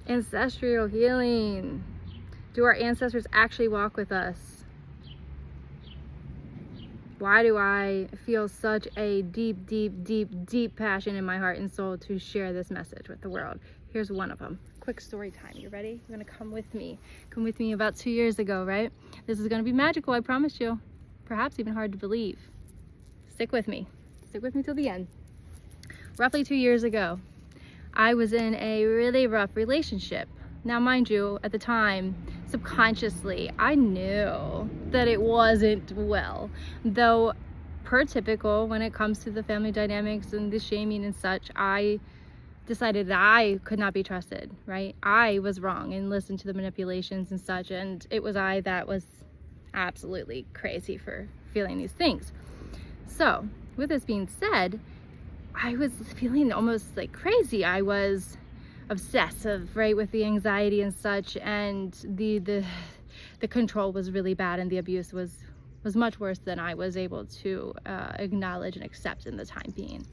Ancestral healing. Do our ancestors actually walk with us? Why do I feel such a deep, deep, deep, deep passion in my heart and soul to share this message with the world? Here's one of them. Quick story time. You ready? You're gonna come with me. Come with me about 2 years ago, right? This is gonna be magical, I promise you. Perhaps even hard to believe. Stick with me. Stick with me till the end. Roughly 2 years ago, I was in a really rough relationship. Now, mind you, at the time, subconsciously, I knew that it wasn't well. Though, per typical, when it comes to the family dynamics and the shaming and such, I decided that I could not be trusted, right? I was wrong and listened to the manipulations and such, and it was I that was absolutely crazy for feeling these things. So, with this being said, I was feeling almost like crazy. I was obsessive, right, with the anxiety and such, and the control was really bad, and the abuse was much worse than I was able to acknowledge and accept in the time being.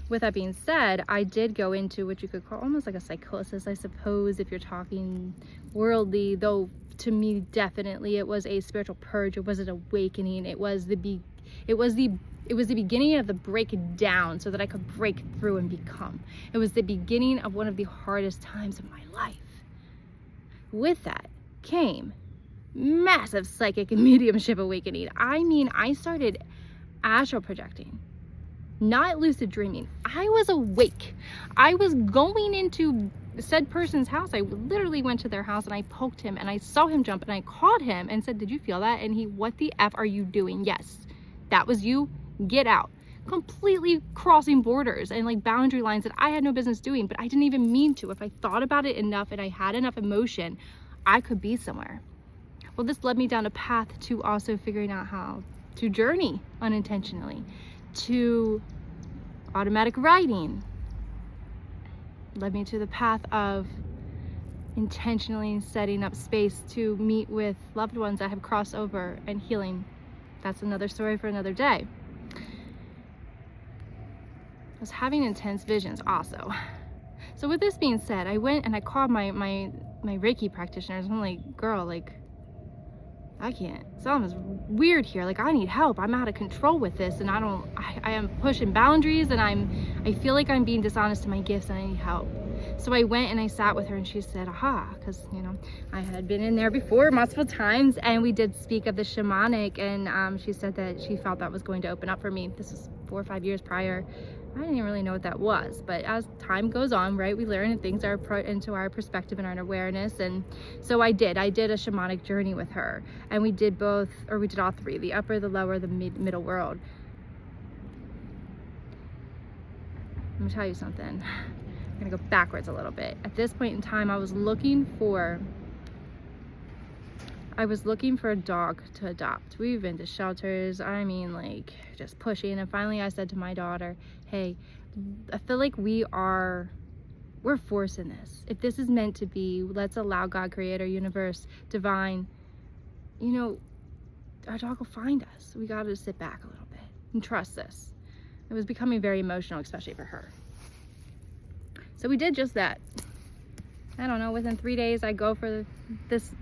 With that being said, I did go into what you could call almost like a psychosis, I suppose, if you're talking worldly, though to me, definitely, it was a spiritual purge. It was an awakening. It was the beginning of the breakdown so that I could break through and become. It was the beginning of one of the hardest times of my life. With that came massive psychic and mediumship awakening. I mean, I started astral projecting, not lucid dreaming. I was awake. I was going into said person's house. I literally went to their house and I poked him and I saw him jump and I called him and said, "Did you feel that?" And he, "What the F are you doing?" "Yes, that was you. Get out." Completely crossing borders and like boundary lines that I had no business doing, but I didn't even mean to. If I thought about it enough and I had enough emotion, I could be somewhere. Well, this led me down a path to also figuring out how to journey unintentionally, to automatic writing. Led me to the path of intentionally setting up space to meet with loved ones that have crossed over and healing. That's another story for another day. I was having intense visions also. So with this being said, I went and I called my Reiki practitioners. I'm like, "Girl, like, I can't. Something's weird here. Like, I need help. I'm out of control with this, and I am pushing boundaries, and I feel like I'm being dishonest to my gifts, and I need help." So I went and I sat with her, and she said, "Aha," because, you know, I had been in there before multiple times, and we did speak of the shamanic, and she said that she felt that was going to open up for me. This was 4 or 5 years prior. I didn't even really know what that was, but as time goes on, right, we learn and things are put into our perspective and our awareness. And so I did a shamanic journey with her, and we did both, or we did all three: the upper, the lower, the middle world. Let me tell you something. I'm gonna go backwards a little bit. At this point in time, I was looking for a dog to adopt. We've been to shelters, I mean, like, just pushing. And finally I said to my daughter, "Hey, I feel like we're forcing this. If this is meant to be, let's allow God, creator, universe, divine, you know, our dog will find us. We gotta sit back a little bit and trust this." It was becoming very emotional, especially for her. So we did just that. I don't know, within 3 days I go for this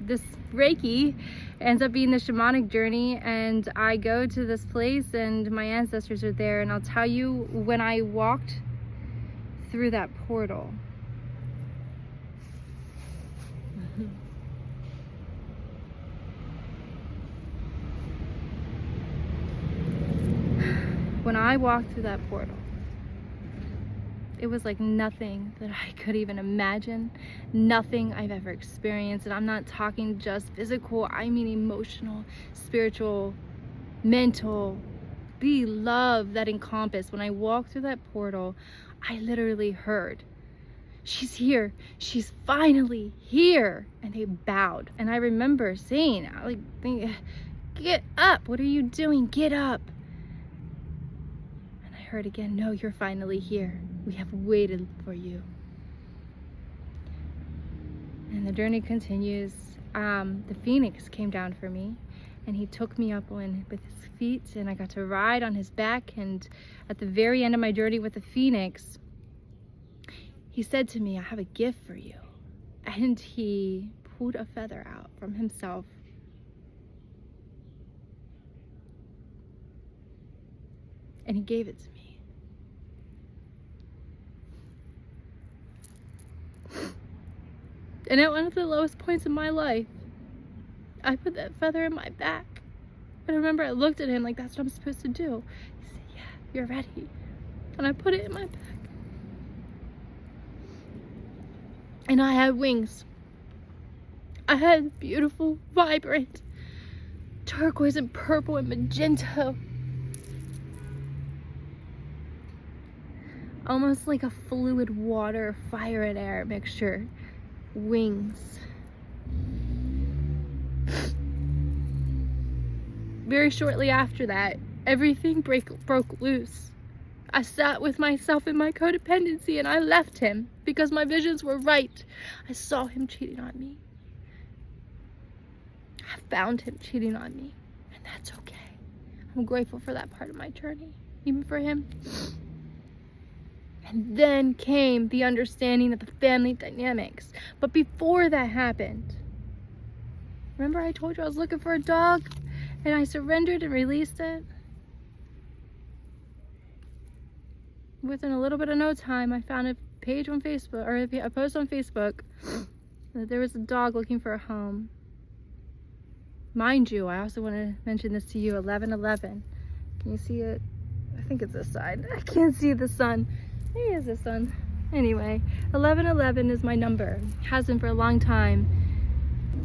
Reiki. Ends up being the shamanic journey, and I go to this place and my ancestors are there. And I'll tell you, when I walked through that portal, when I walked through that portal, it was like nothing that I could even imagine, nothing I've ever experienced. And I'm not talking just physical, I mean emotional, spiritual, mental, the love that encompassed. When I walked through that portal, I literally heard, "She's here, she's finally here." And they bowed. And I remember saying, like, "Get up, what are you doing? Get up." And I heard again, "No, you're finally here. We have waited for you." And the journey continues. The Phoenix came down for me, and he took me up with his feet, and I got to ride on his back. And at the very end of my journey with the Phoenix, he said to me, "I have a gift for you." And he pulled a feather out from himself. And he gave it to me. And at one of the lowest points in my life, I put that feather in my back. And I remember I looked at him like, that's what I'm supposed to do. He said, yeah, you're ready. And I put it in my back. And I had wings. I had beautiful, vibrant, turquoise and purple and magenta. Almost like a fluid water, fire and air mixture. Wings. Very shortly after that, everything broke loose. I sat with myself in my codependency and I left him because my visions were right. I saw him cheating on me. I found him cheating on me, and that's okay. I'm grateful for that part of my journey, even for him. And then came the understanding of the family dynamics. But before that happened, remember I told you I was looking for a dog and I surrendered and released it? Within a little bit of no time, I found a page on Facebook, or a post on Facebook, that there was a dog looking for a home. Mind you, I also want to mention this to you, 1111. Can you see it? I think it's this side. I can't see the sun. Maybe it's this one. Anyway, 1111 is my number. Has been for a long time.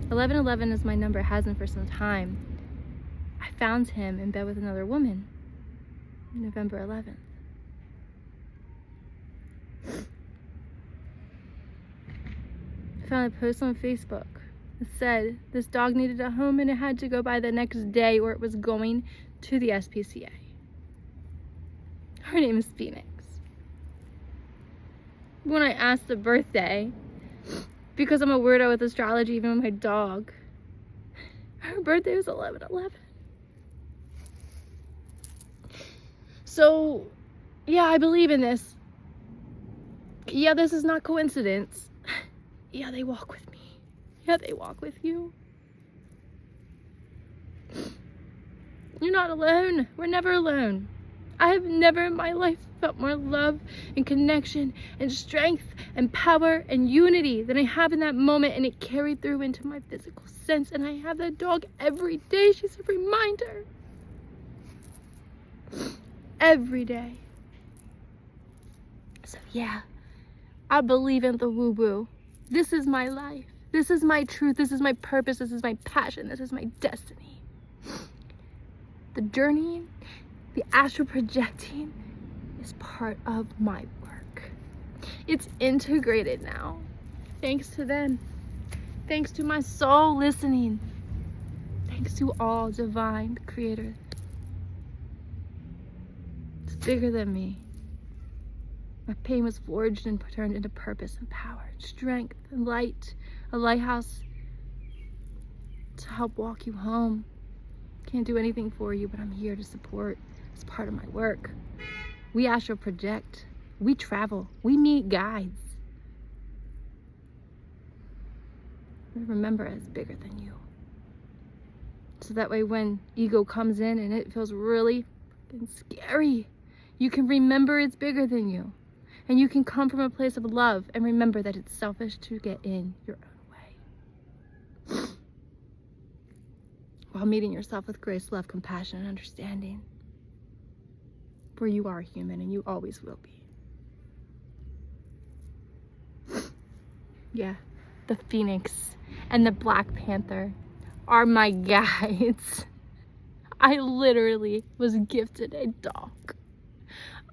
1111 is my number. Has been for some time. I found him in bed with another woman. November 11th. I found a post on Facebook that said this dog needed a home and it had to go by the next day or it was going to the SPCA. Her name is Phoenix. When I asked the birthday, because I'm a weirdo with astrology, even with my dog, her birthday was 11/11. So, yeah, I believe in this. Yeah, this is not coincidence. Yeah, they walk with me. Yeah, they walk with you. You're not alone. We're never alone. I have never in my life felt more love and connection and strength and power and unity than I have in that moment, and it carried through into my physical sense. And I have that dog every day. She's a reminder. Every day. So yeah, I believe in the woo-woo. This is my life. This is my truth. This is my purpose. This is my passion. This is my destiny. The journeying, the astral projecting is part of my work. It's integrated now. Thanks to them. Thanks to my soul listening. Thanks to all divine creator. It's bigger than me. My pain was forged and turned into purpose and power, strength and light, a lighthouse to help walk you home. Can't do anything for you, but I'm here to support. It's part of my work. We astral project. We travel. We meet guides. Remember, it's bigger than you. So that way when ego comes in and it feels really scary, you can remember it's bigger than you. And you can come from a place of love and remember that it's selfish to get in your own way. While meeting yourself with grace, love, compassion, and understanding. For you are human and you always will be. Yeah, the Phoenix and the Black Panther are my guides. I literally was gifted a dog.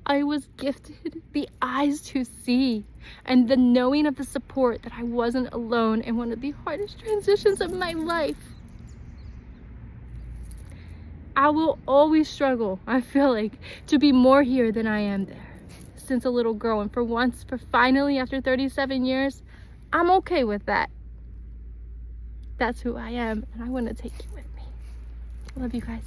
I was gifted the eyes to see and the knowing of the support that I wasn't alone in one of the hardest transitions of my life. I will always struggle, I feel like, to be more here than I am there since a little girl. And for once, finally, after 37 years, I'm okay with that. That's who I am, and I want to take you with me. I love you guys.